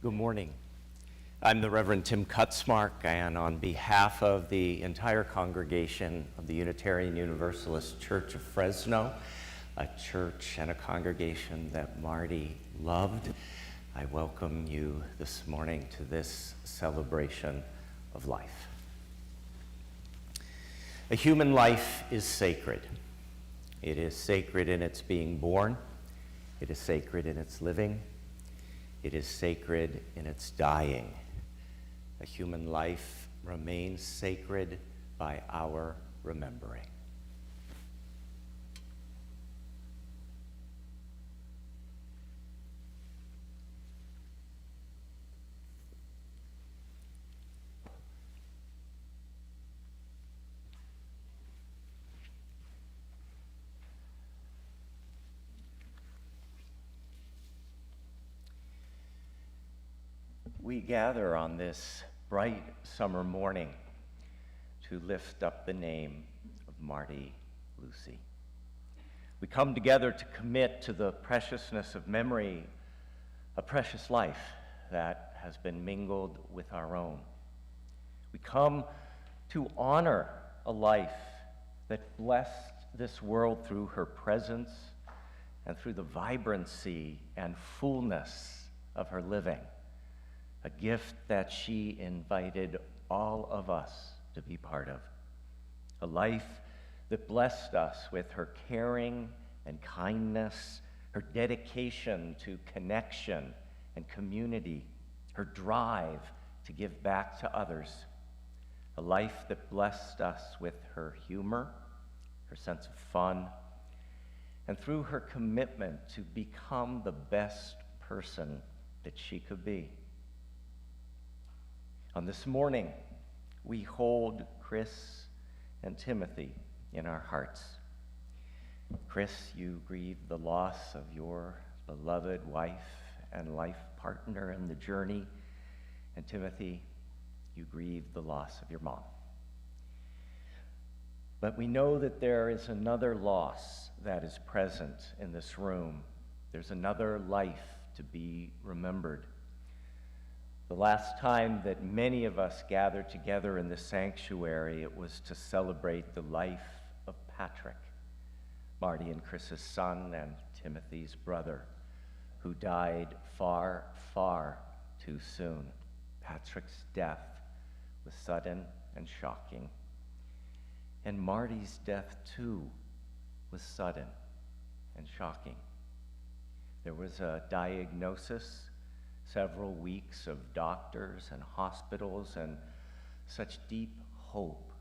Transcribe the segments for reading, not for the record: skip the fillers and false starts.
Good morning. I'm the Reverend Tim Kutzmark, and on behalf of the entire congregation of the Unitarian Universalist Church of Fresno, a church and a congregation that Marty loved, I welcome you this morning to this celebration of life. A human life is sacred. It is sacred in its being born. It is sacred in its living. It is sacred in its dying. A human life remains sacred by our remembering. We gather on this bright summer morning to lift up the name of Marty Lucey. We come together to commit to the preciousness of memory, a precious life that has been mingled with our own. We come to honor a life that blessed this world through her presence and through the vibrancy and fullness of her living. A gift that she invited all of us to be part of. A life that blessed us with her caring and kindness, her dedication to connection and community, her drive to give back to others. A life that blessed us with her humor, her sense of fun, and through her commitment to become the best person that she could be. On this morning, we hold Chris and Timothy in our hearts. Chris, you grieve the loss of your beloved wife and life partner in the journey, and Timothy, you grieve the loss of your mom. But we know that there is another loss that is present in this room. There's another life to be remembered. The last time that many of us gathered together in the sanctuary, it was to celebrate the life of Patrick, Marty and Chris's son and Timothy's brother, who died far, far too soon. Patrick's death was sudden and shocking. And Marty's death, too, was sudden and shocking. There was a diagnosis, several weeks of doctors and hospitals, and such deep hope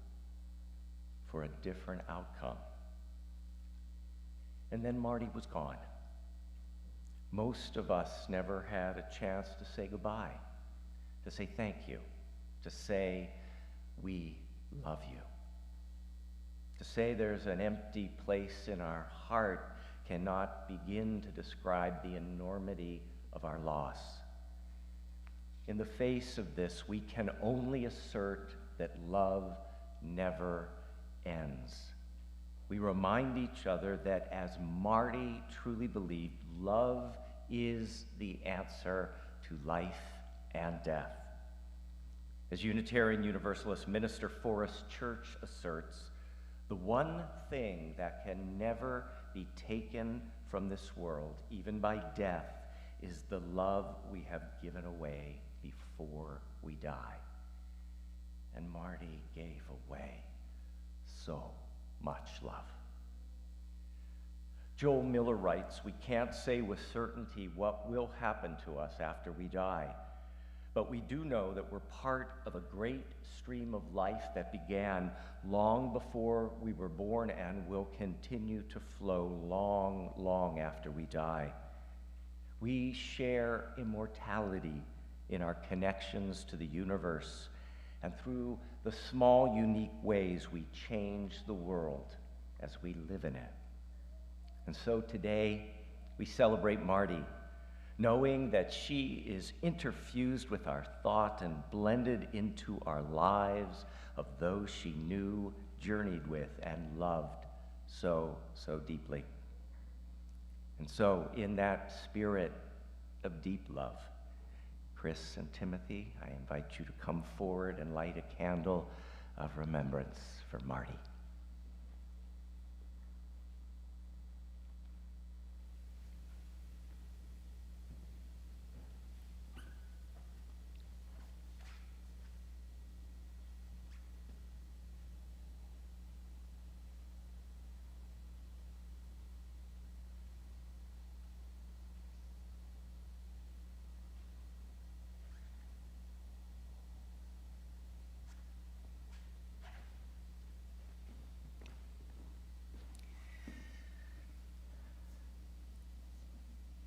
for a different outcome. And then Marty was gone. Most of us never had a chance to say goodbye, to say thank you, to say we love you. To say there's an empty place in our heart cannot begin to describe the enormity of our loss. In the face of this, we can only assert that love never ends. We remind each other that, as Marty truly believed, love is the answer to life and death. As Unitarian Universalist minister Forrest Church asserts, the one thing that can never be taken from this world, even by death, is the love we have given away before we die. And Marty gave away so much love. Joel Miller writes, "We can't say with certainty what will happen to us after we die, but we do know that we're part of a great stream of life that began long before we were born and will continue to flow long, long after we die. We share immortality in our connections to the universe, and through the small, unique ways we change the world as we live in it. And so today, we celebrate Marty, knowing that she is interfused with our thought and blended into our lives of those she knew, journeyed with, and loved so, so deeply. And so, in that spirit of deep love, Chris and Timothy, I invite you to come forward and light a candle of remembrance for Marty.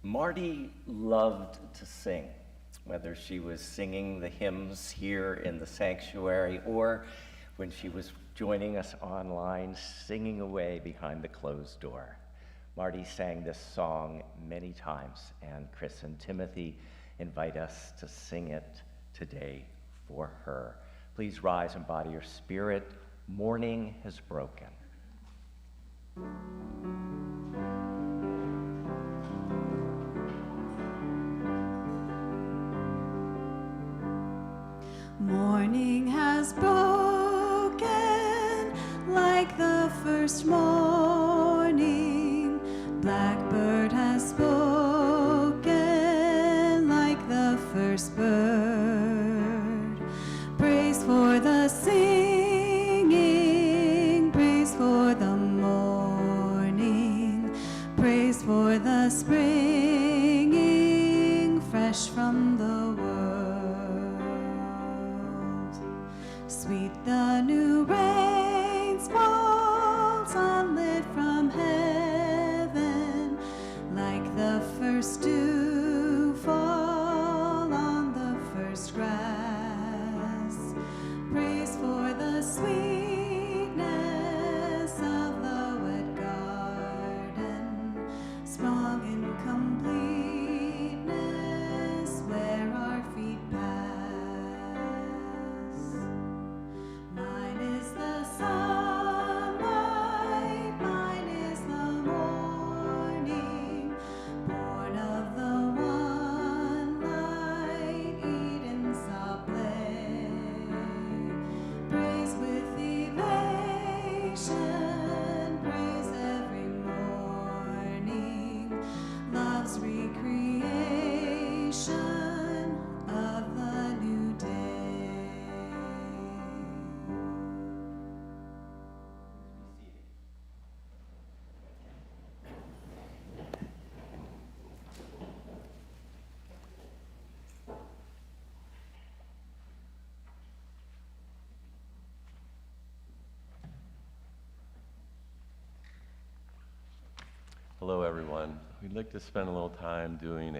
Marty loved to sing, whether she was singing the hymns here in the sanctuary or when she was joining us online, singing away behind the closed door. Marty sang this song many times, and Chris and Timothy invite us to sing it today for her. Please rise and body your spirit. Morning has broken. Morning has broken like the first morning. Blackbird has spoken like the first bird. Praise for the singing, praise for the morning, praise for the springing fresh from the sweet the new rain falls unlit from heaven, like the first dew fall on the first grass. Praise for the sweetness of the wet garden, sprung in completeness where our feet pass. Hello, everyone. We'd like to spend a little time doing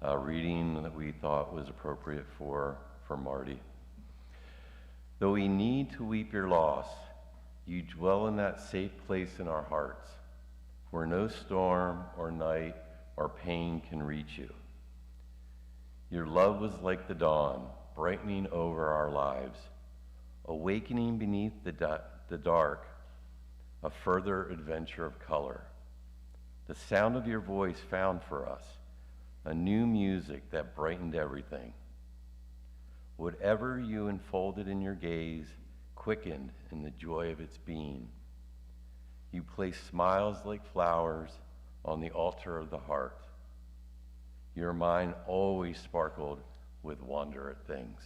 a reading that we thought was appropriate for Marty. Though we need to weep your loss, you dwell in that safe place in our hearts, where no storm or night or pain can reach you. Your love was like the dawn, brightening over our lives, awakening beneath the dark, a further adventure of color. The sound of your voice found for us a new music that brightened everything. Whatever you enfolded in your gaze quickened in the joy of its being. You placed smiles like flowers on the altar of the heart. Your mind always sparkled with wonder at things.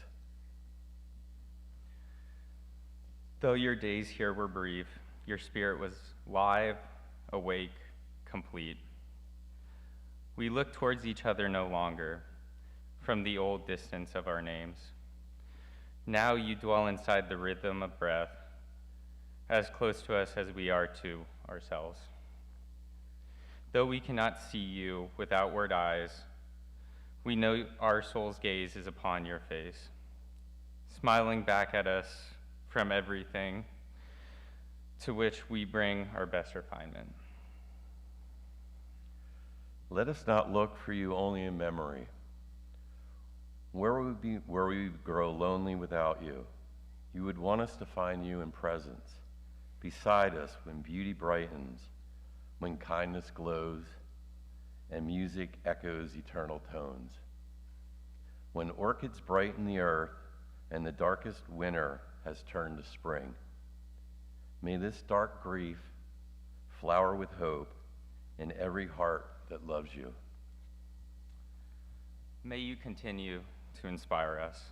Though your days here were brief, your spirit was live, awake, complete. We look towards each other no longer from the old distance of our names. Now you dwell inside the rhythm of breath, as close to us as we are to ourselves. Though we cannot see you with outward eyes, we know our soul's gaze is upon your face, smiling back at us from everything to which we bring our best refinement. Let us not look for you only in memory, where we grow lonely without you. You would want us to find you in presence, beside us when beauty brightens, when kindness glows, and music echoes eternal tones. when orchids brighten the earth and the darkest winter has turned to spring. May this dark grief flower with hope in every heart that loves you. May you continue to inspire us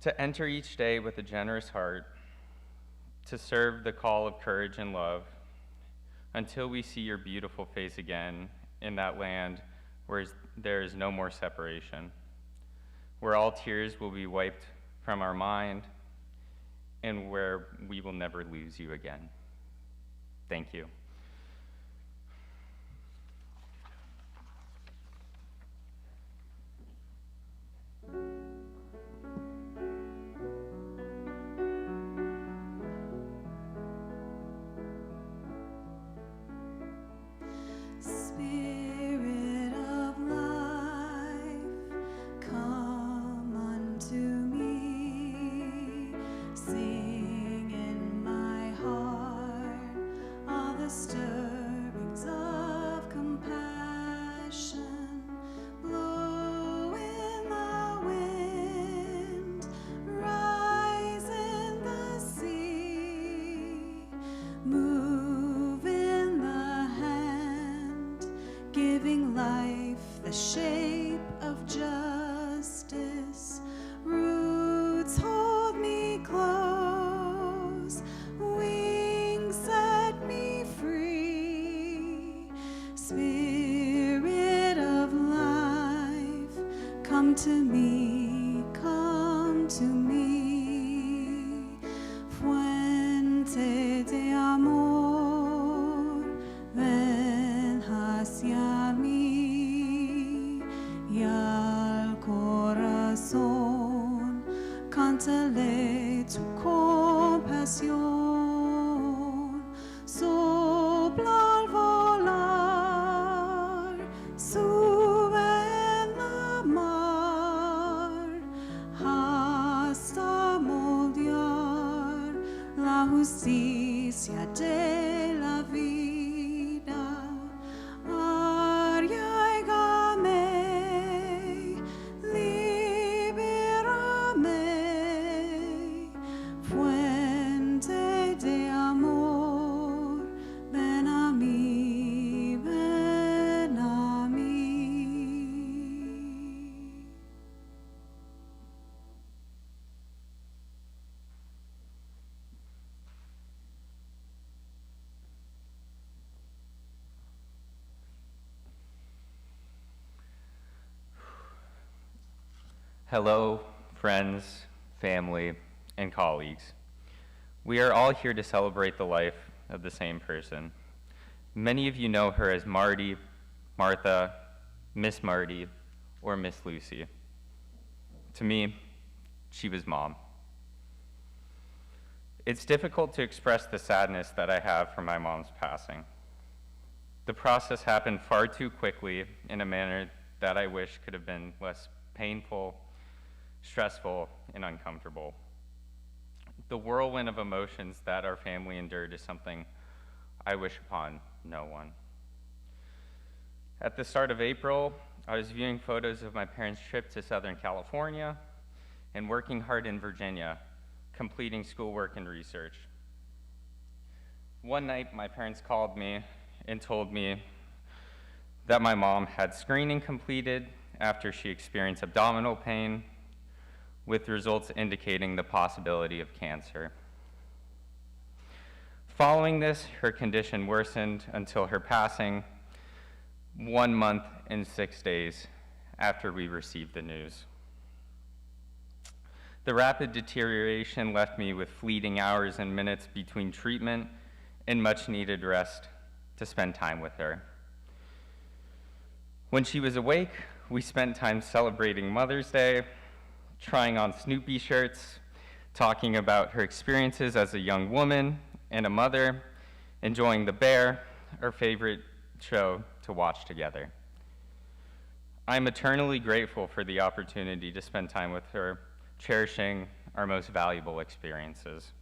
to enter each day with a generous heart, to serve the call of courage and love until we see your beautiful face again in that land where there is no more separation, where all tears will be wiped from our mind, and where we will never lose you again. Thank you. Spirit of life, come unto me. Sing in my heart all the stirrings of compassion. Blow in the wind, rise in the sea, move in the hand, giving life the shape of justice. Roots hold me close, wings set me free. Spirit of life, come to me, come to me. Fuente de amor, ven hacia mí, y al corazón cántale tu compasión. Sopla al volar, sube en la mar, hasta moldear la justicia de la vida. Arriégame, libérame, fuente de amor, ven a mí, ven a mí. Hello, friends, family, and colleagues. We are all here to celebrate the life of the same person. Many of you know her as Marty, Martha, Miss Marty, or Miss Lucy. To me, she was Mom. It's difficult to express the sadness that I have for my mom's passing. The process happened far too quickly in a manner that I wish could have been less painful, stressful, and uncomfortable. The whirlwind of emotions that our family endured is something I wish upon no one. At the start of April, I was viewing photos of my parents' trip to Southern California and working hard in Virginia, completing schoolwork and research. One night, my parents called me and told me that my mom had screening completed after she experienced abdominal pain, with results indicating the possibility of cancer. Following this, her condition worsened until her passing 1 month and 6 days after we received the news. The rapid deterioration left me with fleeting hours and minutes between treatment and much needed rest to spend time with her. When she was awake, we spent time celebrating Mother's Day, trying on Snoopy shirts, talking about her experiences as a young woman and a mother, enjoying The Bear, our favorite show to watch together. I'm eternally grateful for the opportunity to spend time with her, cherishing our most valuable experiences.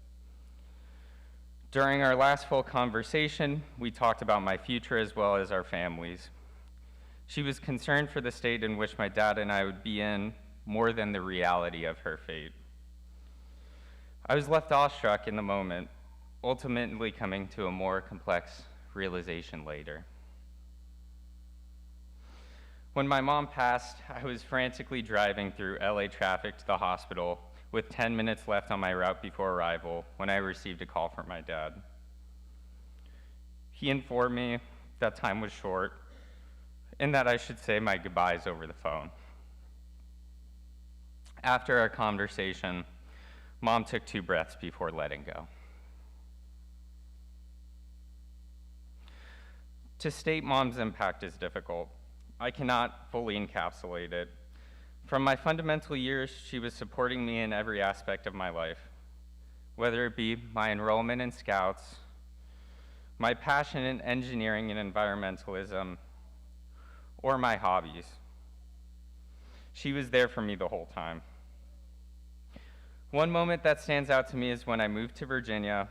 During our last full conversation, we talked about my future as well as our families. She was concerned for the state in which my dad and I would be in more than the reality of her fate. I was left awestruck in the moment, ultimately coming to a more complex realization later. When my mom passed, I was frantically driving through LA traffic to the hospital with 10 minutes left on my route before arrival when I received a call from my dad. He informed me that time was short and that I should say my goodbyes over the phone. After our conversation, Mom took 2 breaths before letting go. To state Mom's impact is difficult. I cannot fully encapsulate it. From my fundamental years, she was supporting me in every aspect of my life, whether it be my enrollment in Scouts, my passion in engineering and environmentalism, or my hobbies. She was there for me the whole time. One moment that stands out to me is when I moved to Virginia.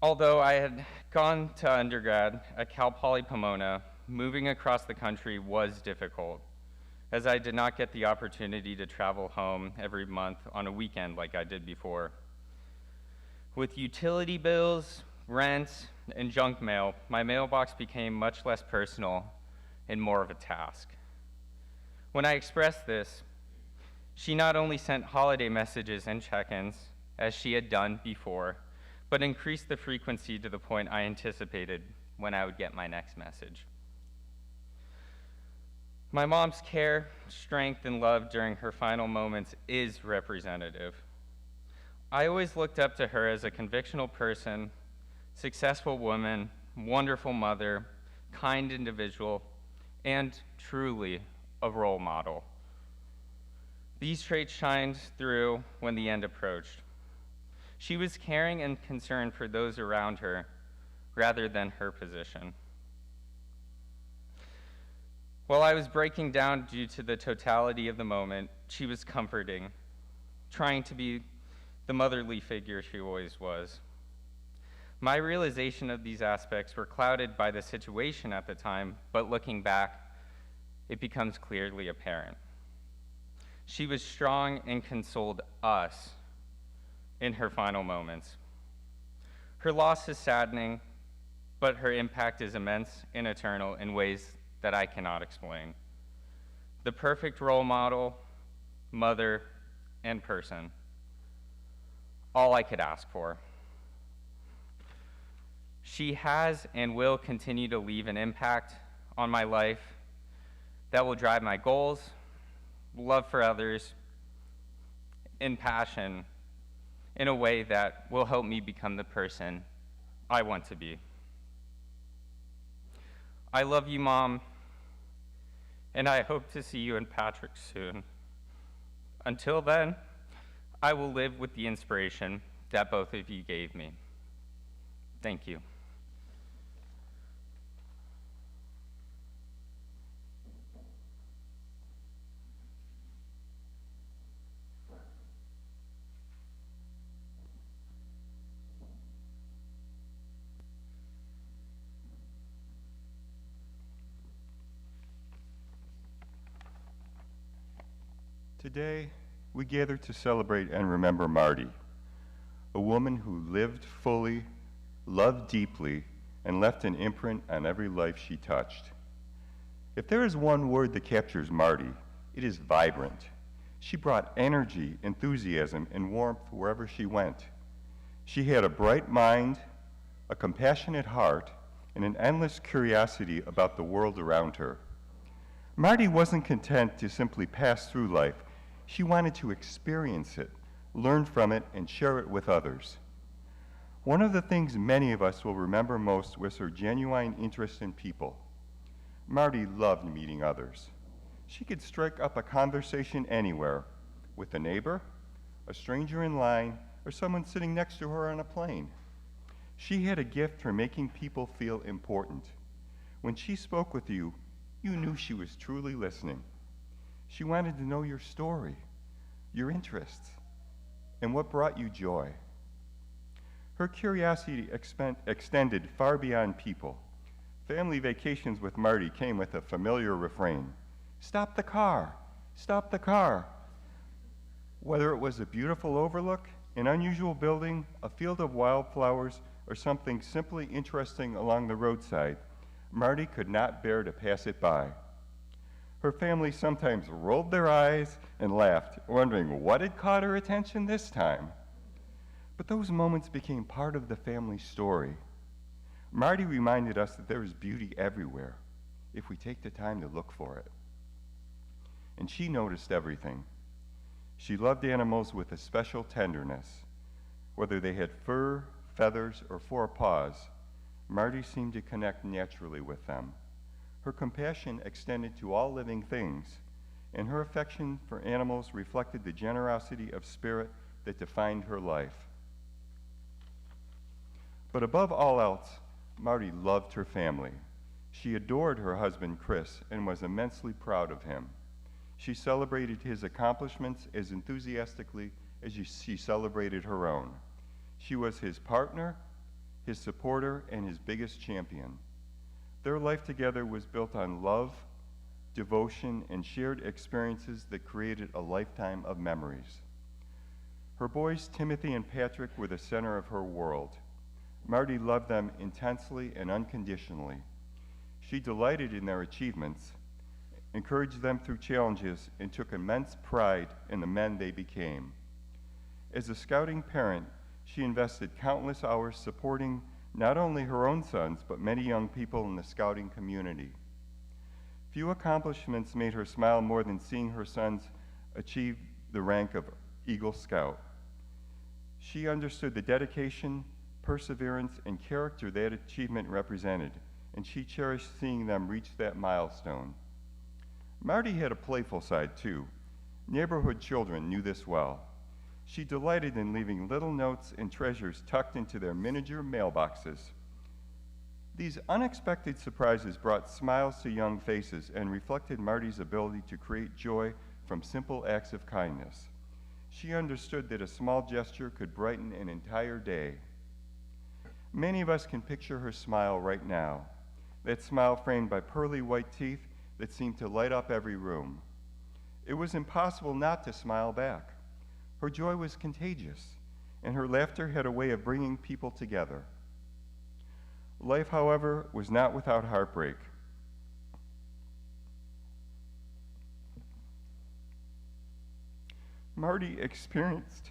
Although I had gone to undergrad at Cal Poly Pomona, moving across the country was difficult, as I did not get the opportunity to travel home every month on a weekend like I did before. With utility bills, rent, and junk mail, my mailbox became much less personal and more of a task. When I expressed this, she not only sent holiday messages and check-ins, as she had done before, but increased the frequency to the point I anticipated when I would get my next message. My mom's care, strength, and love during her final moments is representative. I always looked up to her as a convictional person, successful woman, wonderful mother, kind individual, and truly a role model. These traits shined through when the end approached. She was caring and concerned for those around her rather than her position. While I was breaking down due to the totality of the moment, she was comforting, trying to be the motherly figure she always was. My realization of these aspects were clouded by the situation at the time, but looking back, it becomes clearly apparent. She was strong and consoled us in her final moments. Her loss is saddening, but her impact is immense and eternal in ways that I cannot explain. The perfect role model, mother, and person. All I could ask for. She has and will continue to leave an impact on my life that will drive my goals, love for others, and passion in a way that will help me become the person I want to be. I love you, Mom, and I hope to see you in Patrick soon. Until then, I will live with the inspiration that both of you gave me. Thank you. Today, we gather to celebrate and remember Marty, a woman who lived fully, loved deeply, and left an imprint on every life she touched. If there is one word that captures Marty, it is vibrant. She brought energy, enthusiasm, and warmth wherever she went. She had a bright mind, a compassionate heart, and an endless curiosity about the world around her. Marty wasn't content to simply pass through life. She wanted to experience it, learn from it, and share it with others. One of the things many of us will remember most was her genuine interest in people. Marty loved meeting others. She could strike up a conversation anywhere, with a neighbor, a stranger in line, or someone sitting next to her on a plane. She had a gift for making people feel important. When she spoke with you, you knew she was truly listening. She wanted to know your story, your interests, and what brought you joy. Her curiosity extended far beyond people. Family vacations with Marty came with a familiar refrain: "Stop the car, stop the car." Whether it was a beautiful overlook, an unusual building, a field of wildflowers, or something simply interesting along the roadside, Marty could not bear to pass it by. Her family sometimes rolled their eyes and laughed, wondering what had caught her attention this time. But those moments became part of the family story. Marty reminded us that there is beauty everywhere if we take the time to look for it. And she noticed everything. She loved animals with a special tenderness. Whether they had fur, feathers, or 4 paws, Marty seemed to connect naturally with them. Her compassion extended to all living things, and her affection for animals reflected the generosity of spirit that defined her life. But above all else, Marty loved her family. She adored her husband, Chris, and was immensely proud of him. She celebrated his accomplishments as enthusiastically as she celebrated her own. She was his partner, his supporter, and his biggest champion. Their life together was built on love, devotion, and shared experiences that created a lifetime of memories. Her boys, Timothy and Patrick, were the center of her world. Marty loved them intensely and unconditionally. She delighted in their achievements, encouraged them through challenges, and took immense pride in the men they became. As a scouting parent, she invested countless hours supporting not only her own sons, but many young people in the scouting community. Few accomplishments made her smile more than seeing her sons achieve the rank of Eagle Scout. She understood the dedication, perseverance, and character that achievement represented, and she cherished seeing them reach that milestone. Marty had a playful side, too. Neighborhood children knew this well. She delighted in leaving little notes and treasures tucked into their miniature mailboxes. These unexpected surprises brought smiles to young faces and reflected Marty's ability to create joy from simple acts of kindness. She understood that a small gesture could brighten an entire day. Many of us can picture her smile right now, that smile framed by pearly white teeth that seemed to light up every room. It was impossible not to smile back. Her joy was contagious, and her laughter had a way of bringing people together. Life, however, was not without heartbreak. Marty experienced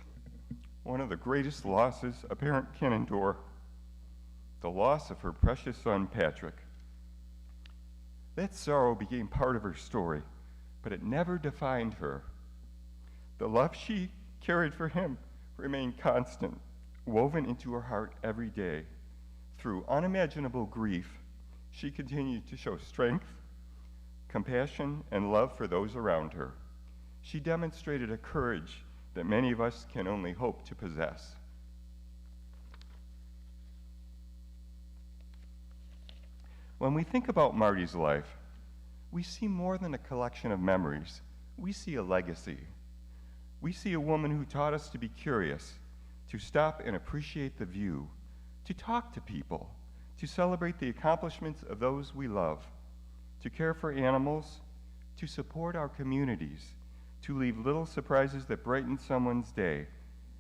one of the greatest losses a parent can endure, the loss of her precious son, Patrick. That sorrow became part of her story, but it never defined her. The love she carried for him remained constant, woven into her heart every day. Through unimaginable grief, she continued to show strength, compassion, and love for those around her. She demonstrated a courage that many of us can only hope to possess. When we think about Marty's life, we see more than a collection of memories. We see a legacy. We see a woman who taught us to be curious, to stop and appreciate the view, to talk to people, to celebrate the accomplishments of those we love, to care for animals, to support our communities, to leave little surprises that brighten someone's day,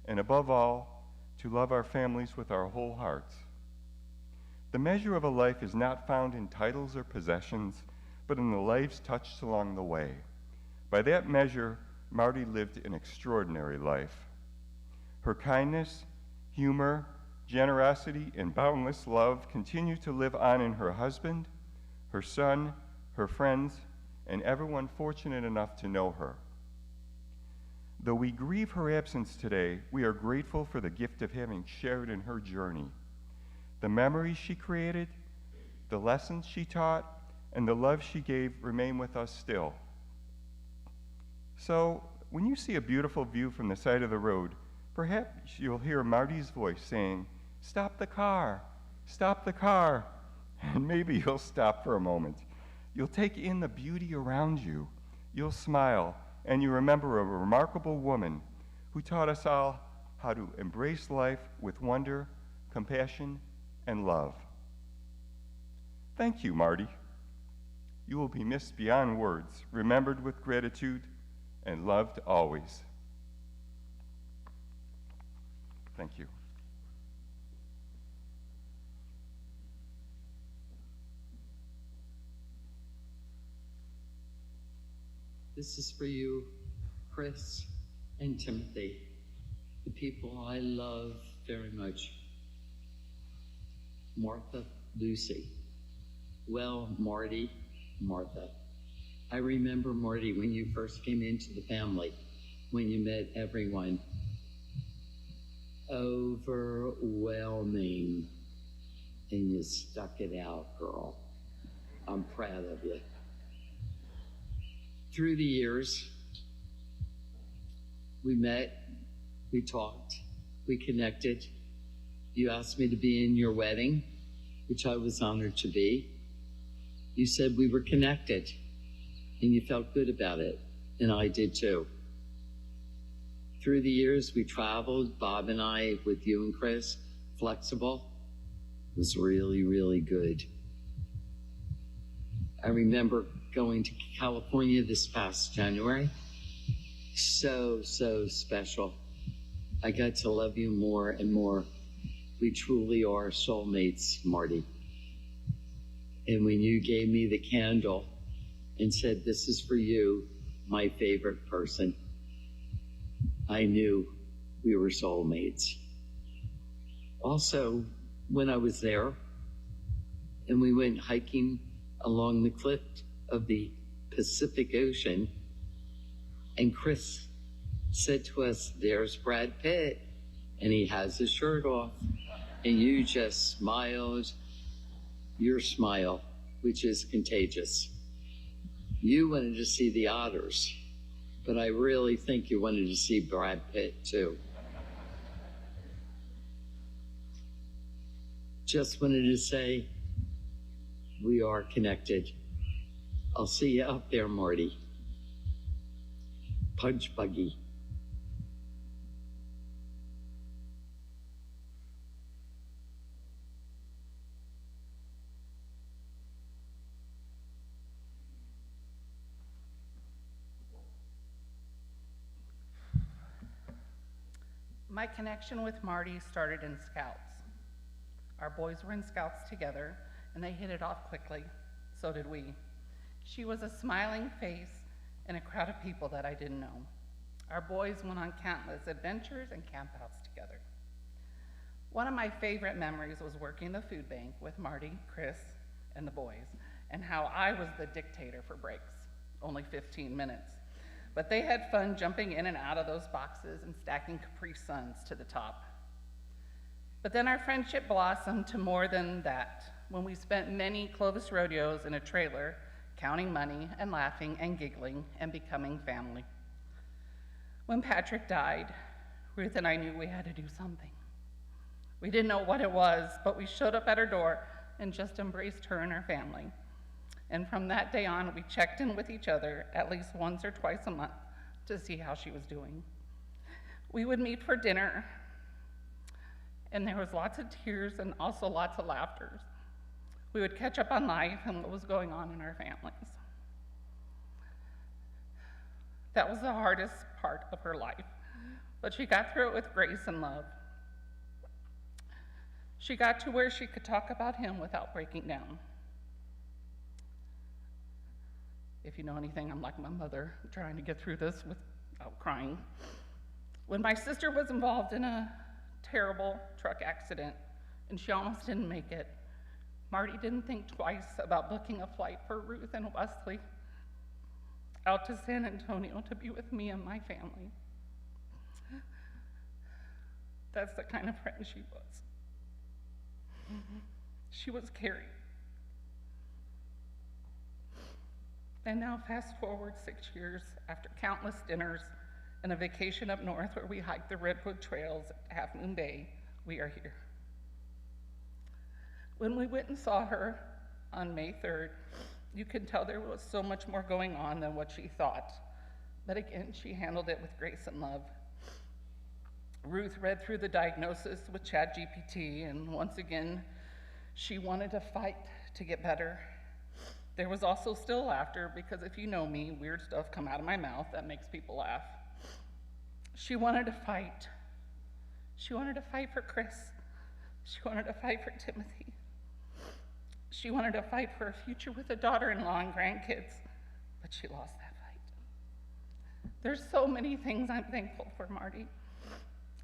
and above all, to love our families with our whole hearts. The measure of a life is not found in titles or possessions, but in the lives touched along the way. By that measure, Marty lived an extraordinary life. Her kindness, humor, generosity, and boundless love continue to live on in her husband, her son, her friends, and everyone fortunate enough to know her. Though we grieve her absence today, we are grateful for the gift of having shared in her journey. The memories she created, the lessons she taught, and the love she gave remain with us still. So, when you see a beautiful view from the side of the road, perhaps you'll hear Marty's voice saying, "Stop the car, stop the car." And maybe you'll stop for a moment. You'll take in the beauty around you. You'll smile, and you remember a remarkable woman who taught us all how to embrace life with wonder, compassion, and love. Thank you, Marty. You will be missed beyond words, remembered with gratitude, and loved always. Thank you. This is for you, Chris and Timothy, the people I love very much. Martha Lucey. Well, Marty, Martha. I remember, Marty, when you first came into the family, when you met everyone. Overwhelming. And you stuck it out, girl. I'm proud of you. Through the years, we met, we talked, we connected. You asked me to be in your wedding, which I was honored to be. You said we were connected, and you felt good about it, and I did too. Through the years, we traveled, Bob and I, with you and Chris, flexible. It was really, really good. I remember going to California this past January. So special. I got to love you more and more. We truly are soulmates, Marty. And when you gave me the candle and said, "This is for you, my favorite person," I knew we were soulmates. Also, when I was there and we went hiking along the cliff of the Pacific Ocean, and Chris said to us, "There's Brad Pitt," and he has his shirt off, and you just smiled, your smile, which is contagious. You wanted to see the otters, but I really think you wanted to see Brad Pitt too. Just wanted to say, we are connected. I'll see you out there, Marty. Punch buggy. My connection with Marty started in Scouts. Our boys were in Scouts together, and they hit it off quickly. So did we. She was a smiling face in a crowd of people that I didn't know. Our boys went on countless adventures and campouts together. One of my favorite memories was working the food bank with Marty, Chris, and the boys, and how I was the dictator for breaks, only 15 minutes. But they had fun jumping in and out of those boxes and stacking Capri Suns to the top. But then our friendship blossomed to more than that, when we spent many Clovis rodeos in a trailer, counting money and laughing and giggling and becoming family. When Patrick died, Ruth and I knew we had to do something. We didn't know what it was, but we showed up at her door and just embraced her and her family. And from that day on, we checked in with each other at least once or twice a month to see how she was doing. We would meet for dinner, and there was lots of tears and also lots of laughter. We would catch up on life and what was going on in our families. That was the hardest part of her life, but she got through it with grace and love. She got to where she could talk about him without breaking down. If you know anything, I'm like my mother, trying to get through this without crying. When my sister was involved in a terrible truck accident and she almost didn't make it, Marty didn't think twice about booking a flight for Ruth and Wesley out to San Antonio to be with me and my family. That's the kind of friend she was. She was caring. And now fast forward 6 years, after countless dinners and a vacation up north where we hiked the Redwood Trails at Half Moon Bay, we are here. When we went and saw her on May 3rd, you could tell there was so much more going on than what she thought. But again, she handled it with grace and love. Ruth read through the diagnosis with ChatGPT, and once again, she wanted to fight to get better. There was also still laughter, because if you know me, weird stuff come out of my mouth that makes people laugh. She wanted to fight. She wanted to fight for Chris. She wanted to fight for Timothy. She wanted to fight for a future with a daughter-in-law and grandkids, but she lost that fight. There's so many things I'm thankful for, Marty.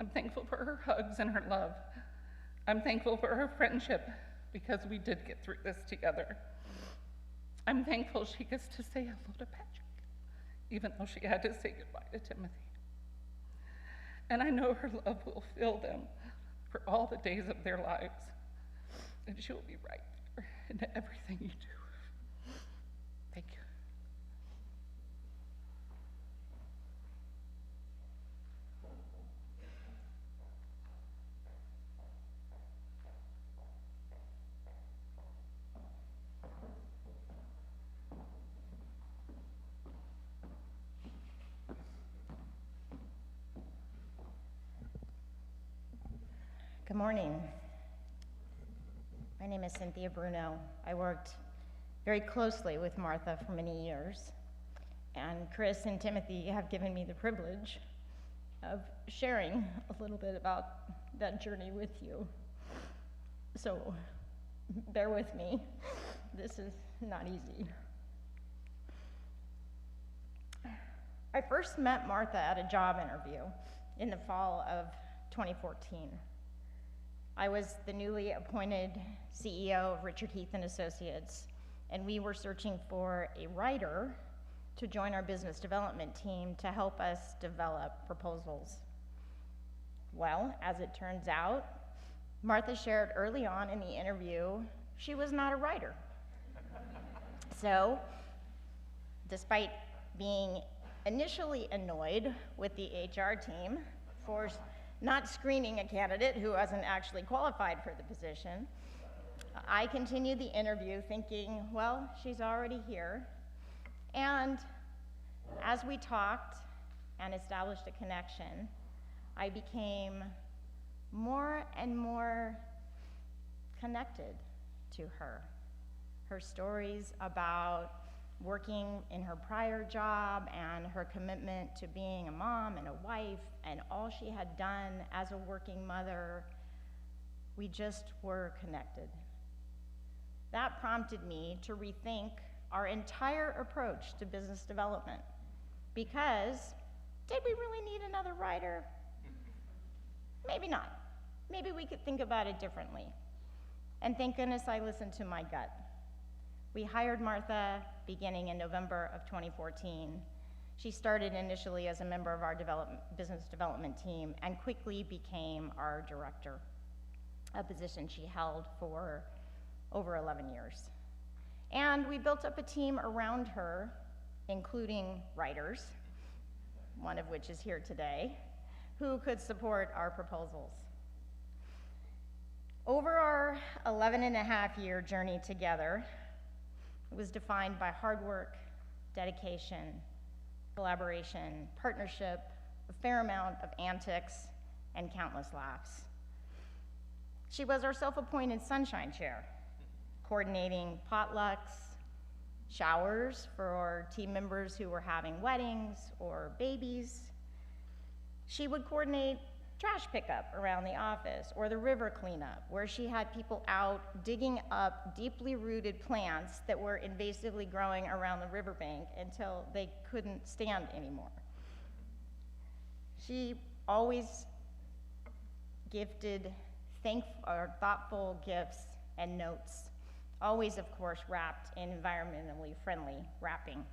I'm thankful for her hugs and her love. I'm thankful for her friendship, because we did get through this together. I'm thankful she gets to say hello to Patrick, even though she had to say goodbye to Timothy. And I know her love will fill them for all the days of their lives, and she'll be right there in everything you do. Thank you. Good morning. My name is Cynthia Bruno. I worked very closely with Martha for many years, and Chris and Timothy have given me the privilege of sharing a little bit about that journey with you. So bear with me. This is not easy. I first met Martha at a job interview in the fall of 2014. I was the newly appointed CEO of Richard Heath & Associates, and we were searching for a writer to join our business development team to help us develop proposals. Well, as it turns out, Martha shared early on in the interview she was not a writer. So, despite being initially annoyed with the HR team for not screening a candidate who wasn't actually qualified for the position, I continued the interview thinking, well, she's already here. And as we talked and established a connection, I became more and more connected to her. Her stories about working in her prior job and her commitment to being a mom and a wife and all she had done as a working mother, we just were connected. That prompted me to rethink our entire approach to business development, because did we really need another writer? Maybe not. Maybe we could think about it differently. And thank goodness I listened to my gut. We hired Martha beginning in November of 2014. She started initially as a member of our business development team and quickly became our director, a position she held for over 11 years. And we built up a team around her, including writers, one of which is here today, who could support our proposals. Over our 11-and-a-half-year journey together, it was defined by hard work, dedication, collaboration, partnership, a fair amount of antics, and countless laughs. She was our self-appointed sunshine chair, coordinating potlucks, showers for our team members who were having weddings or babies. She would coordinate trash pickup around the office or the river cleanup, where she had people out digging up deeply rooted plants that were invasively growing around the riverbank until they couldn't stand anymore. She always gifted thoughtful gifts and notes, always, of course, wrapped in environmentally friendly wrapping.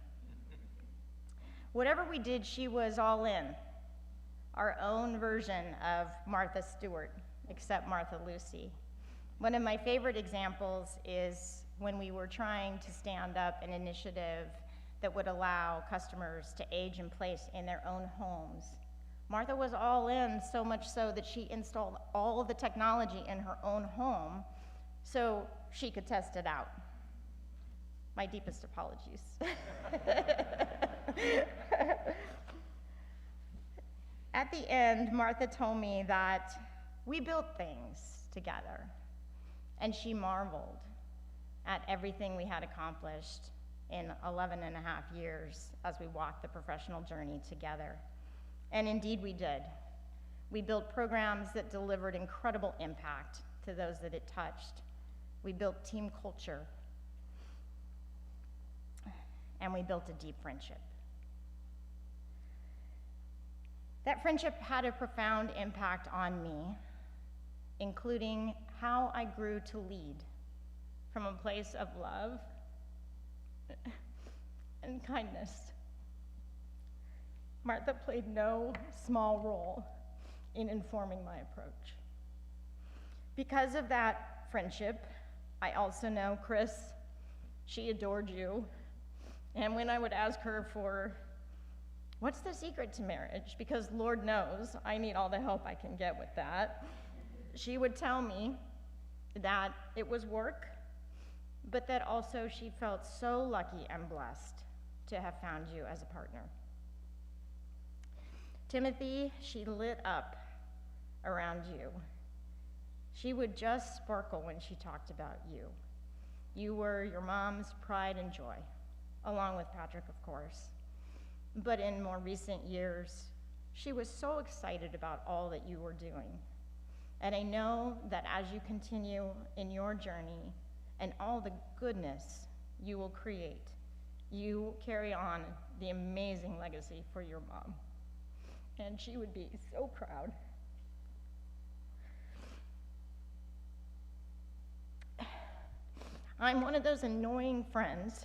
Whatever we did, she was all in. Our own version of Martha Stewart, except Marty Lucey. One of my favorite examples is when we were trying to stand up an initiative that would allow customers to age in place in their own homes. Martha was all in, so much so that she installed all of the technology in her own home so she could test it out. My deepest apologies. At the end, Martha told me that we built things together, and she marveled. at everything we had accomplished in 11 and a half years as we walked the professional journey together. And indeed we did. We built programs that delivered incredible impact to those that it touched. We built team culture. And we built a deep friendship. That friendship had a profound impact on me, including how I grew to lead from a place of love and kindness. Martha played no small role in informing my approach. Because of that friendship, I also know Chris, she adored you. And when I would ask her for, what's the secret to marriage? Because Lord knows I need all the help I can get with that. She would tell me that it was work, but that also she felt so lucky and blessed to have found you as a partner. Timothy, she lit up around you. She would just sparkle when she talked about you. You were your mom's pride and joy, along with Patrick, of course. But in more recent years, she was so excited about all that you were doing. And I know that as you continue in your journey and all the goodness you will create, you carry on the amazing legacy for your mom. And she would be so proud. I'm one of those annoying friends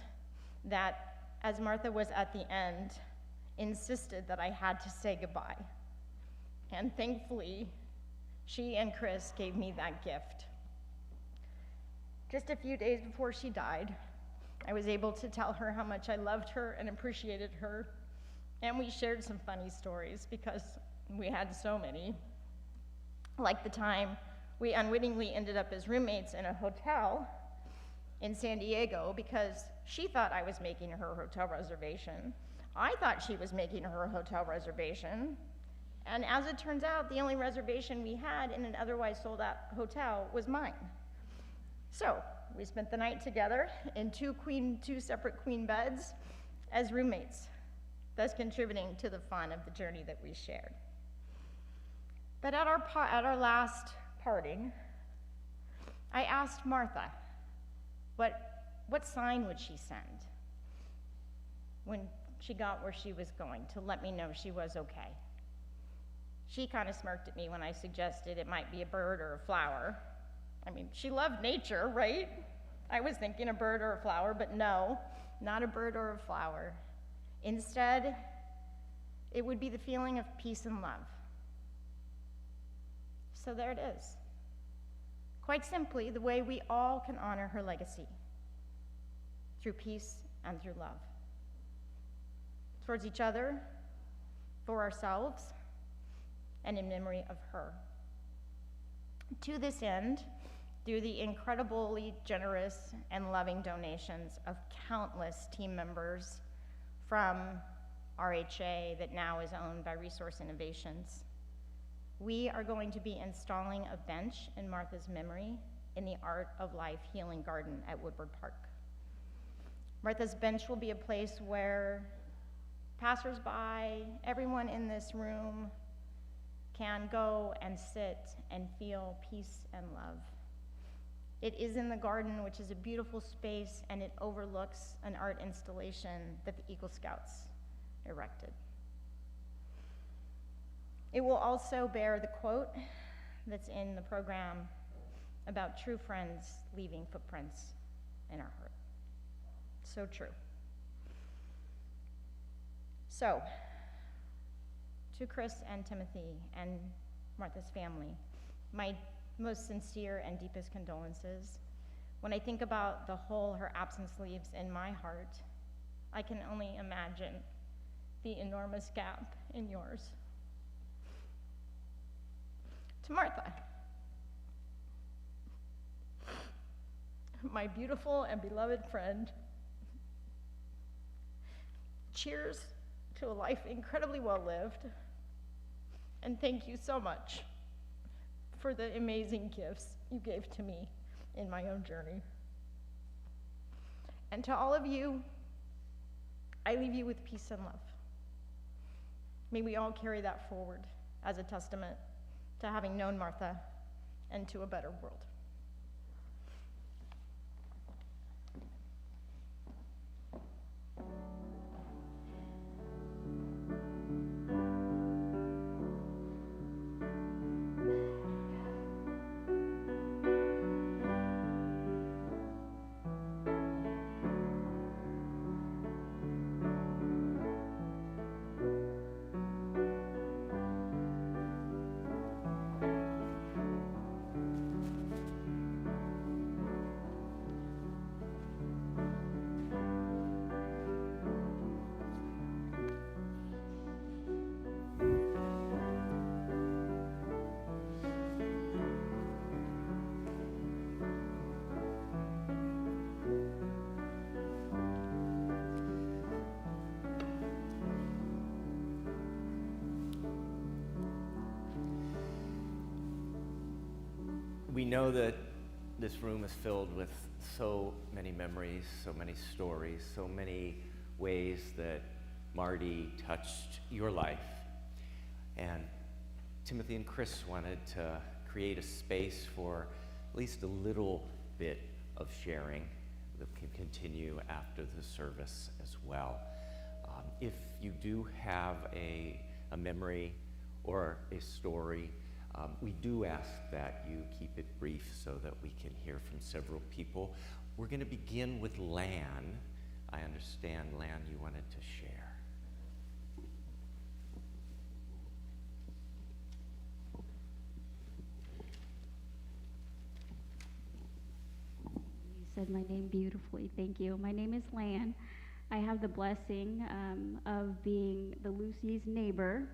that, as Martha was at the end, insisted that I had to say goodbye. And thankfully, she and Chris gave me that gift. Just a few days before she died, I was able to tell her how much I loved her and appreciated her. And we shared some funny stories because we had so many. Like the time we unwittingly ended up as roommates in a hotel in San Diego because she thought I was making her hotel reservation. I thought she was making her hotel reservation. And as it turns out, the only reservation we had in an otherwise sold out hotel was mine. So we spent the night together in two separate queen beds as roommates, thus contributing to the fun of the journey that we shared. But at our last parting, I asked Martha, what sign would she send when she got where she was going to let me know she was okay? She kind of smirked at me when I suggested it might be a bird or a flower. I mean, she loved nature, right? I was thinking a bird or a flower, but no, not a bird or a flower. Instead, it would be the feeling of peace and love. So there it is. Quite simply, the way we all can honor her legacy, through peace and through love. Towards each other, for ourselves, and in memory of her. To this end, through the incredibly generous and loving donations of countless team members from RHA that now is owned by Resource Innovations, we are going to be installing a bench in Martha's memory in the Art of Life Healing Garden at Woodward Park. Martha's bench will be a place where passersby, everyone in this room, can go and sit and feel peace and love. It is in the garden, which is a beautiful space, and it overlooks an art installation that the Eagle Scouts erected. It will also bear the quote that's in the program about true friends leaving footprints in our heart. So true. So, to Chris and Timothy and Martha's family, my most sincere and deepest condolences. When I think about the hole her absence leaves in my heart, I can only imagine the enormous gap in yours. To Martha, my beautiful and beloved friend, cheers to a life incredibly well lived, and thank you so much for the amazing gifts you gave to me in my own journey. And to all of you, I leave you with peace and love. May we all carry that forward as a testament to having known Martha and to a better world. We know that this room is filled with so many memories, so many stories, so many ways that Marty touched your life. And Timothy and Chris wanted to create a space for at least a little bit of sharing that can continue after the service as well. If you do have a memory or a story, we do ask that you keep it brief so that we can hear from several people. We're going to begin with Lan. I understand, Lan, you wanted to share. You said my name beautifully. Thank you. My name is Lan. I have the blessing of being the Lucey's neighbor.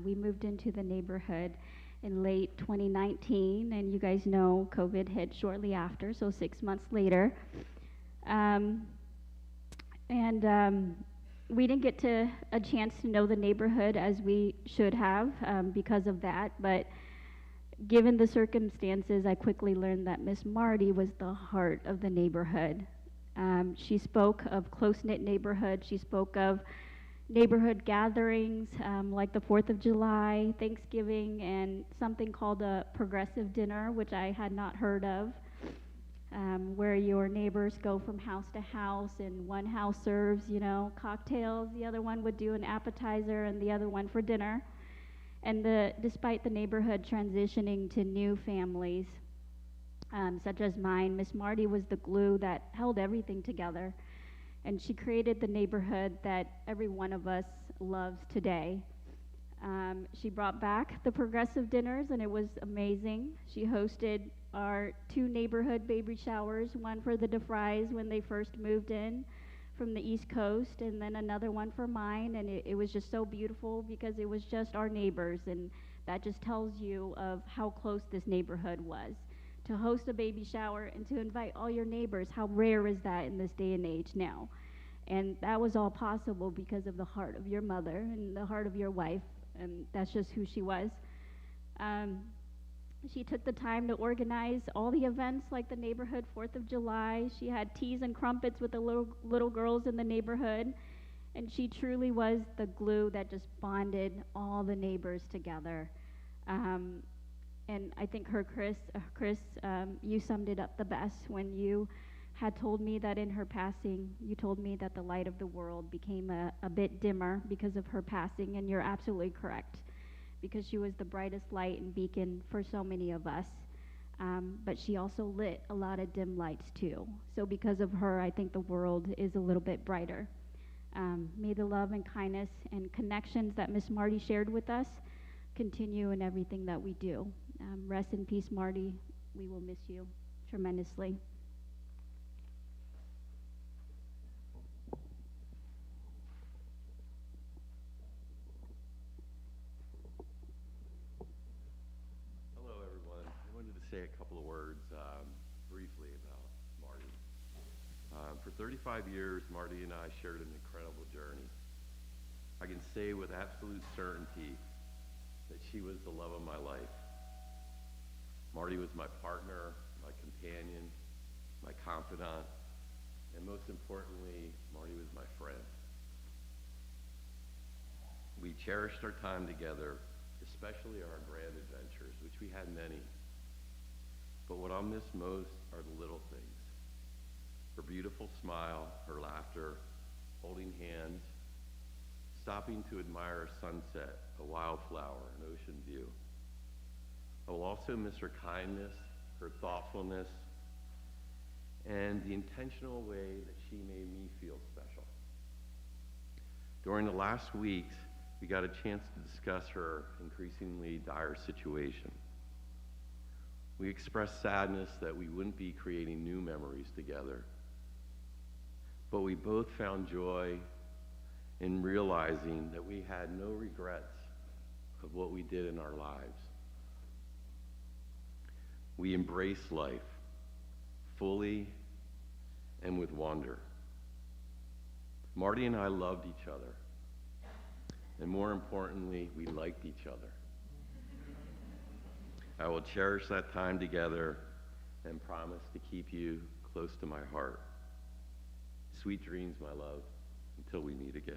We moved into the neighborhood in late 2019, and you guys know COVID hit shortly after, so 6 months later. We didn't get a chance to know the neighborhood as we should have because of that, but given the circumstances, I quickly learned that Miss Marty was the heart of the neighborhood. She spoke of close-knit neighborhood. She spoke of neighborhood gatherings like the 4th of July, Thanksgiving, and something called a progressive dinner, which I had not heard of, where your neighbors go from house to house, and one house serves, cocktails, the other one would do an appetizer, and the other one for dinner. And despite the neighborhood transitioning to new families, such as mine, Miss Marty was the glue that held everything together. And she created the neighborhood that every one of us loves today. She brought back the progressive dinners, and it was amazing. She hosted our 2 neighborhood baby showers, one for the DeFries when they first moved in from the East Coast, and then another one for mine. And it was just so beautiful because it was just our neighbors, and that just tells you of how close this neighborhood was. To host a baby shower and to invite all your neighbors, how rare is that in this day and age now? And that was all possible because of the heart of your mother and the heart of your wife, and that's just who she was. She took the time to organize all the events like the neighborhood 4th of July. She had teas and crumpets with the little girls in the neighborhood, and she truly was the glue that just bonded all the neighbors together. And I think Chris, you summed it up the best when you had told me that in her passing, you told me that the light of the world became a bit dimmer because of her passing, and you're absolutely correct, because she was the brightest light and beacon for so many of us. But she also lit a lot of dim lights too. So because of her, I think the world is a little bit brighter. May the love and kindness and connections that Miss Marty shared with us continue in everything that we do. Rest in peace, Marty. We will miss you tremendously. Hello, everyone. I wanted to say a couple of words briefly about Marty. For 35 years, Marty and I shared an incredible journey. I can say with absolute certainty that she was the love of my life. Marty was my partner, my companion, my confidant, And most importantly, Marty was my friend. We cherished our time together, especially our grand adventures, which we had many. But what I'll miss most are the little things. Her beautiful smile, her laughter, holding hands, stopping to admire a sunset, a wildflower, an ocean view. I will also miss her kindness, her thoughtfulness, and the intentional way that she made me feel special. During the last weeks, we got a chance to discuss her increasingly dire situation. We expressed sadness that we wouldn't be creating new memories together, but we both found joy in realizing that we had no regrets of what we did in our lives. We embraced life fully and with wonder. Marty and I loved each other, and more importantly, we liked each other. I will cherish that time together and promise to keep you close to my heart. Sweet dreams, my love, until we meet again.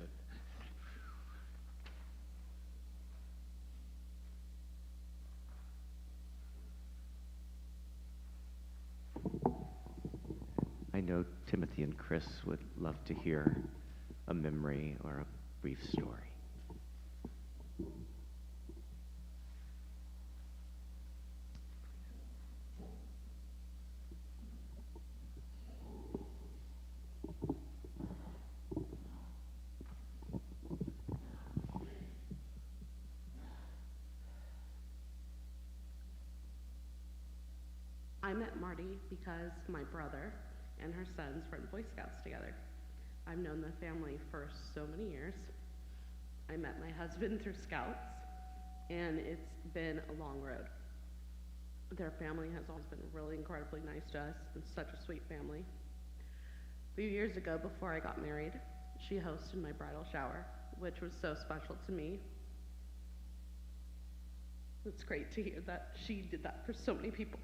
I know Timothy and Chris would love to hear a memory or a brief story. I met Marty because my brother and her sons were in Boy Scouts together. I've known the family for so many years. I met my husband through Scouts, and it's been a long road. Their family has always been really incredibly nice to us and such a sweet family. A few years ago, before I got married, she hosted my bridal shower, which was so special to me. It's great to hear that she did that for so many people.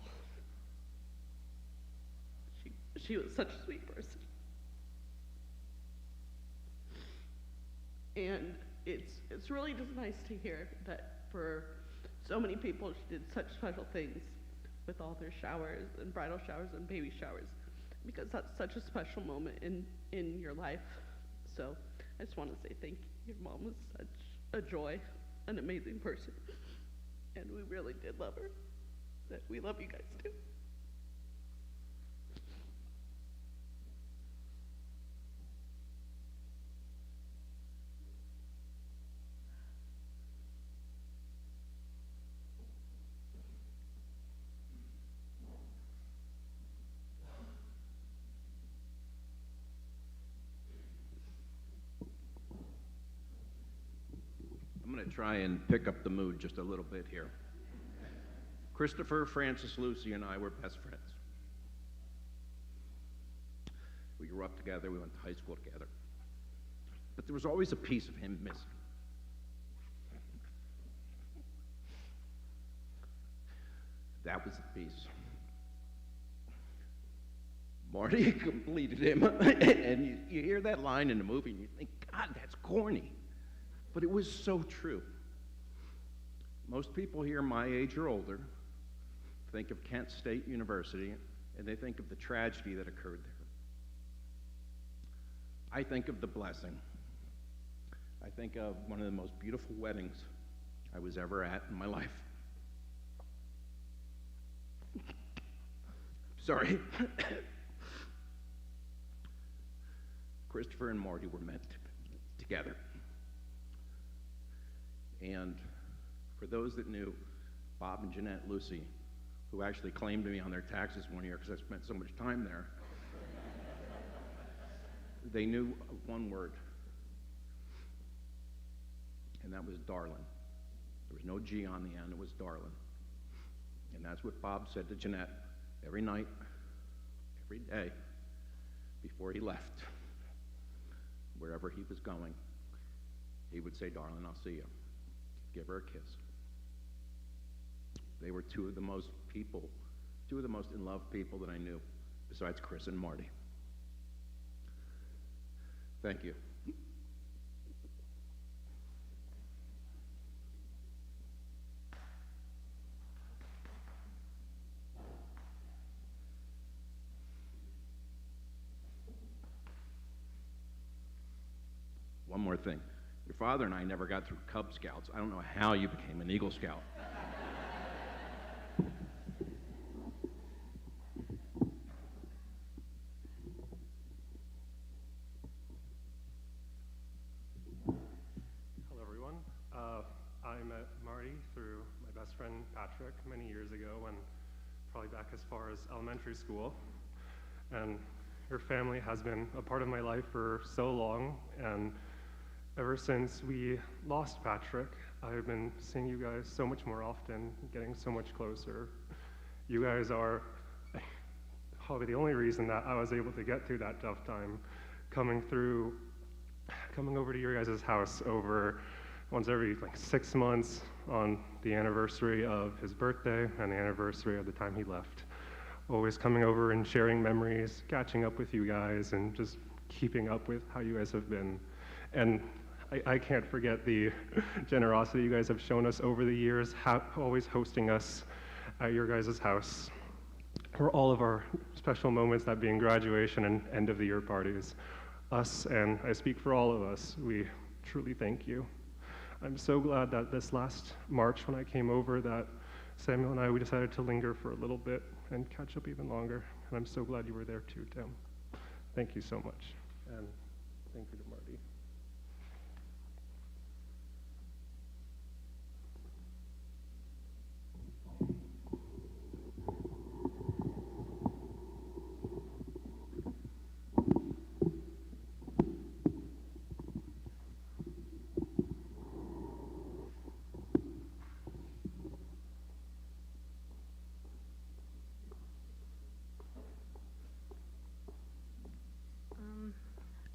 She was such a sweet person. And it's really just nice to hear that for so many people she did such special things with all their showers and bridal showers and baby showers, because that's such a special moment in your life. So I just want to say thank you. Your mom was such a joy, an amazing person, and we really did love her. That we love you guys too. I'm going to try and pick up the mood just a little bit here. Christopher Francis Lucey and I were best friends. We grew up together, we went to high school together. But there was always a piece of him missing. That was the piece. Marty completed him, and you hear that line in the movie and you think, God, that's corny. But it was so true. Most people here my age or older think of Kent State University, and they think of the tragedy that occurred there. I think of the blessing. I think of one of the most beautiful weddings I was ever at in my life. Sorry. Christopher and Marty were meant together. And for those that knew Bob and Jeanette Lucey, who actually claimed me on their taxes one year because I spent so much time there, they knew one word, and that was darling. There was no G on the end, it was darling. And that's what Bob said to Jeanette every night, every day, before he left, wherever he was going. He would say, darling, I'll see you. Give her a kiss. They were two of the most in love people that I knew, besides Chris and Marty. Thank you. One more thing. Your father and I never got through Cub Scouts. I don't know how you became an Eagle Scout. Hello, everyone. I met Marty through my best friend Patrick many years ago, and probably back as far as elementary school. And her family has been a part of my life for so long, and ever since we lost Patrick, I've been seeing you guys so much more often, getting so much closer. You guys are probably the only reason that I was able to get through that tough time, coming over to your guys' house over once every 6 months on the anniversary of his birthday and the anniversary of the time he left. Always coming over and sharing memories, catching up with you guys, and just keeping up with how you guys have been. And I can't forget the generosity you guys have shown us over the years, always hosting us at your guys' house for all of our special moments, that being graduation and end of the year parties. Us, and I speak for all of us, we truly thank you. I'm so glad that this last March when I came over that Samuel and I, we decided to linger for a little bit and catch up even longer. And I'm so glad you were there too, Tim. Thank you so much. And thank you to Marty.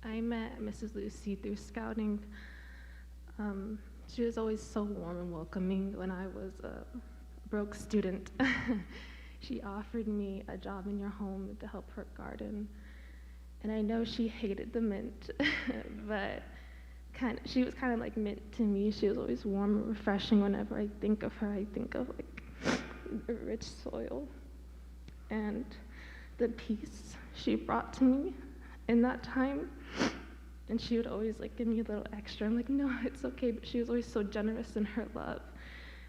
I met Mrs. Lucey through scouting. She was always so warm and welcoming when I was a broke student. She offered me a job in your home to help her garden. And I know she hated the mint, but she was kind of like mint to me. She was always warm and refreshing. Whenever I think of her, I think of rich soil and the peace she brought to me in that time. And she would always give me a little extra. I'm like, no, it's okay. But she was always so generous in her love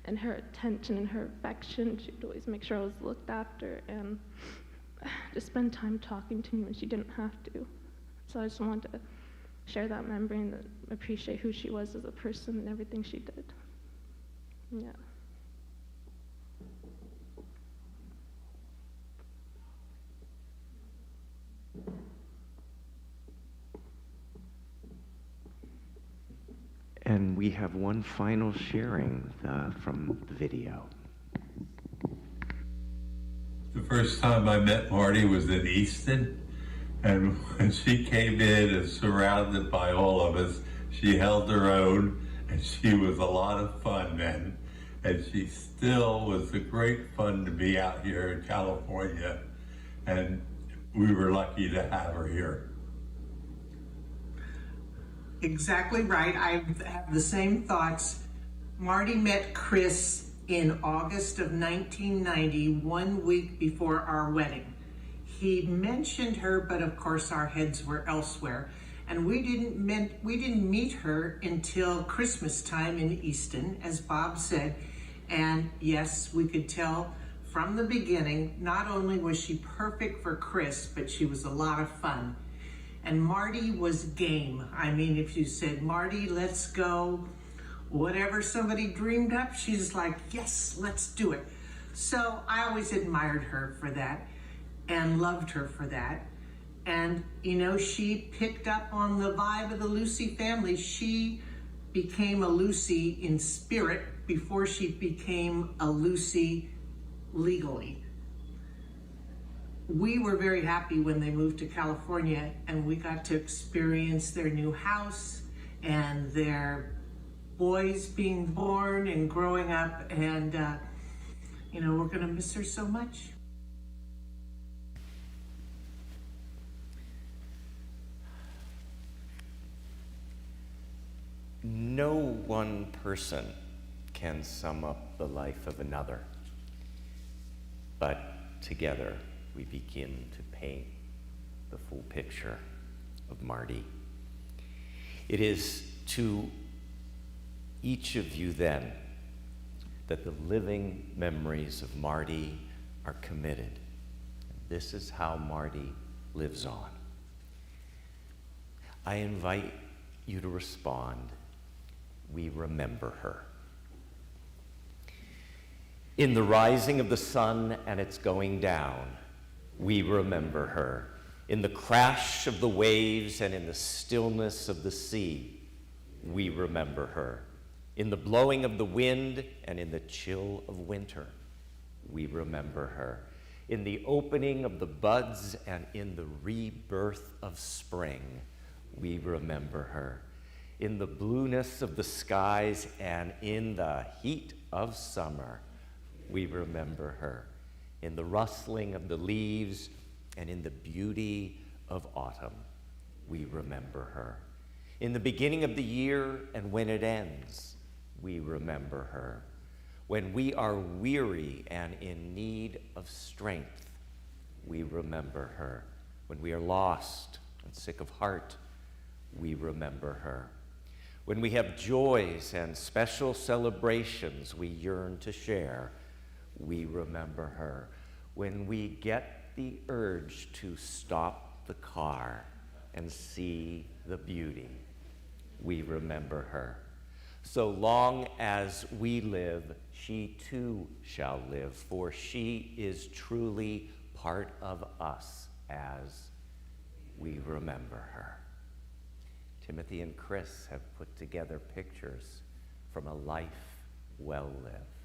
and her attention and her affection. She would always make sure I was looked after and just spend time talking to me when she didn't have to. So I just wanted to share that memory and appreciate who she was as a person and everything she did. Yeah. And we have one final sharing from the video. The first time I met Marty was in Easton, and when she came in and surrounded by all of us, she held her own, and she was a lot of fun then. And she still was a great fun to be out here in California, and we were lucky to have her here. Exactly right. I have the same thoughts. Marty met Chris in August of 1990, 1 week before our wedding. He mentioned her, but of course our heads were elsewhere. And we didn't meet her until Christmas time in Easton, as Bob said. And yes, we could tell from the beginning, not only was she perfect for Chris, but she was a lot of fun. And Marty was game. I mean, if you said, Marty, let's go, whatever somebody dreamed up, she's like, yes, let's do it. So I always admired her for that and loved her for that. And, she picked up on the vibe of the Lucey family. She became a Lucey in spirit before she became a Lucey legally. We were very happy when they moved to California and we got to experience their new house and their boys being born and growing up, and we're gonna miss her so much. No one person can sum up the life of another, but together we begin to paint the full picture of Marty. It is to each of you then that the living memories of Marty are committed. This is how Marty lives on. I invite you to respond, we remember her. In the rising of the sun and its going down, we remember her. In the crash of the waves and in the stillness of the sea, we remember her. In the blowing of the wind and in the chill of winter, we remember her. In the opening of the buds and in the rebirth of spring, we remember her. In the blueness of the skies and in the heat of summer, we remember her. In the rustling of the leaves and in the beauty of autumn, we remember her. In the beginning of the year and when it ends, we remember her. When we are weary and in need of strength, we remember her. When we are lost and sick of heart, we remember her. When we have joys and special celebrations we yearn to share, we remember her. When we get the urge to stop the car and see the beauty, we remember her. So long as we live, she too shall live, for she is truly part of us as we remember her. Timothy and Chris have put together pictures from a life well lived.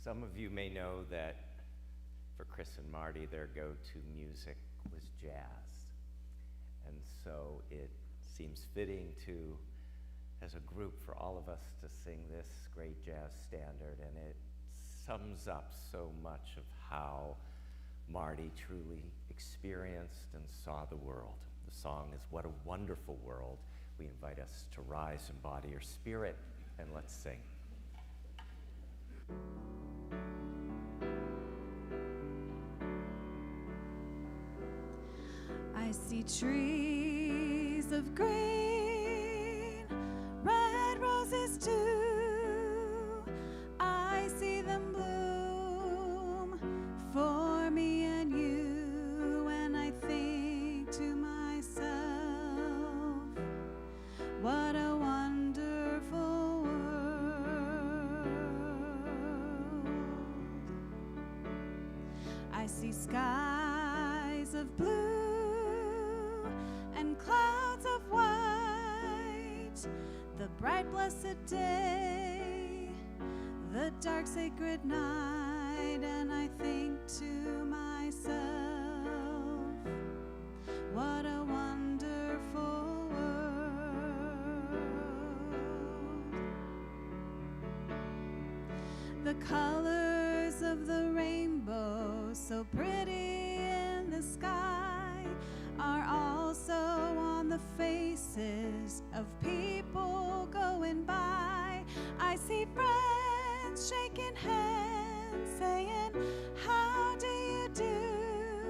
Some of you may know that for Chris and Marty, their go-to music was jazz. And so it seems fitting to, as a group, for all of us to sing this great jazz standard, and it sums up so much of how Marty truly experienced and saw the world. The song is What a Wonderful World. We invite us to rise and body your spirit, and let's sing. I see trees of green, red roses too. I see them bloom for me and you, and I think to myself, what a wonderful world. I see skies of blue and clouds of white, the bright blessed day, the dark sacred night, and I think to myself, what a wonderful world. The colors of the rainbow, so pretty in the sky, are also on the faces of people going by. I see friends shaking hands, saying, how do you do?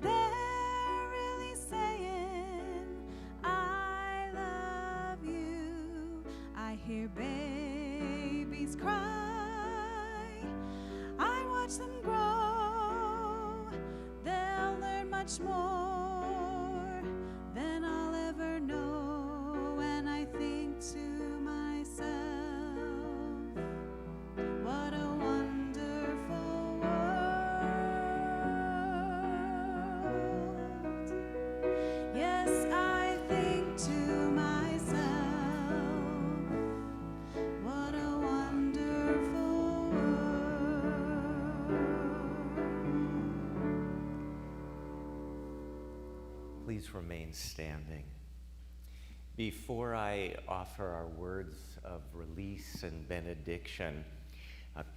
They're really saying, I love you. I hear babies cry, I watch them grow. They'll learn much more than I'll ever know, and I think to myself, what a wonderful world. Yes, I think to myself, what a wonderful world. Please remain standing. Before I offer our words of release and benediction,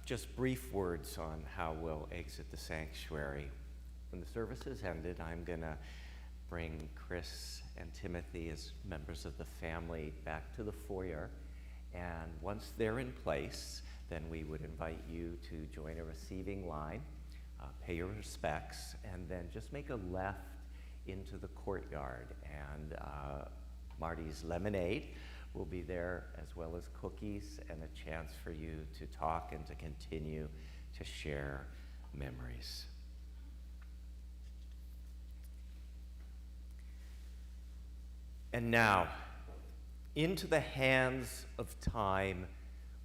just brief words on how we'll exit the sanctuary. When the service is ended, I'm going to bring Chris and Timothy as members of the family back to the foyer. And once they're in place, then we would invite you to join a receiving line, pay your respects, and then just make a left into the courtyard. And Marty's Lemonade will be there, as well as cookies and a chance for you to talk and to continue to share memories. And now, into the hands of time,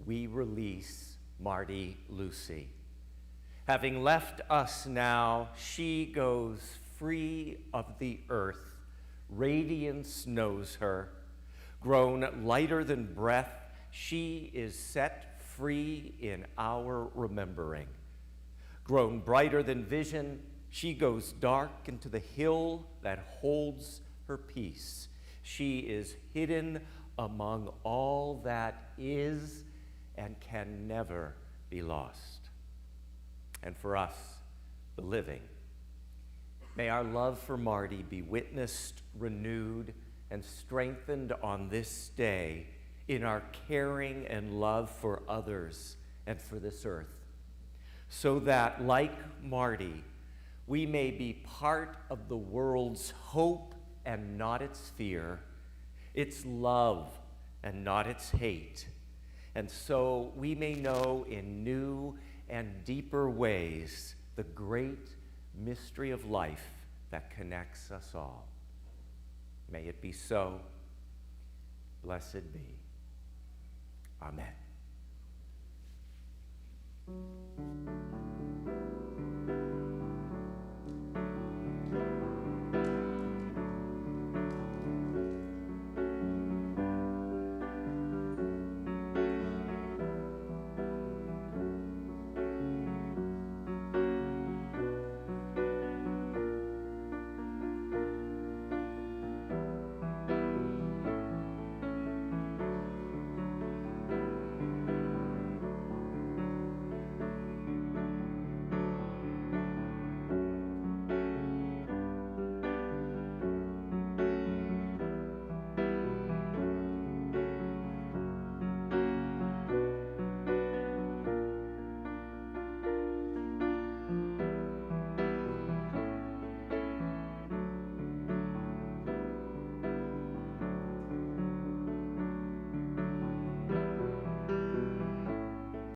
we release Marty Lucey. Having left us now, she goes free of the earth. Radiance knows her. Grown lighter than breath, she is set free in our remembering. Grown brighter than vision, she goes dark into the hill that holds her peace. She is hidden among all that is and can never be lost. And for us, the living, may our love for Marty be witnessed, renewed, and strengthened on this day in our caring and love for others and for this earth, so that, like Marty, we may be part of the world's hope and not its fear, its love and not its hate, and so we may know in new and deeper ways the great mystery of life that connects us all. May it be so. Blessed be. Amen.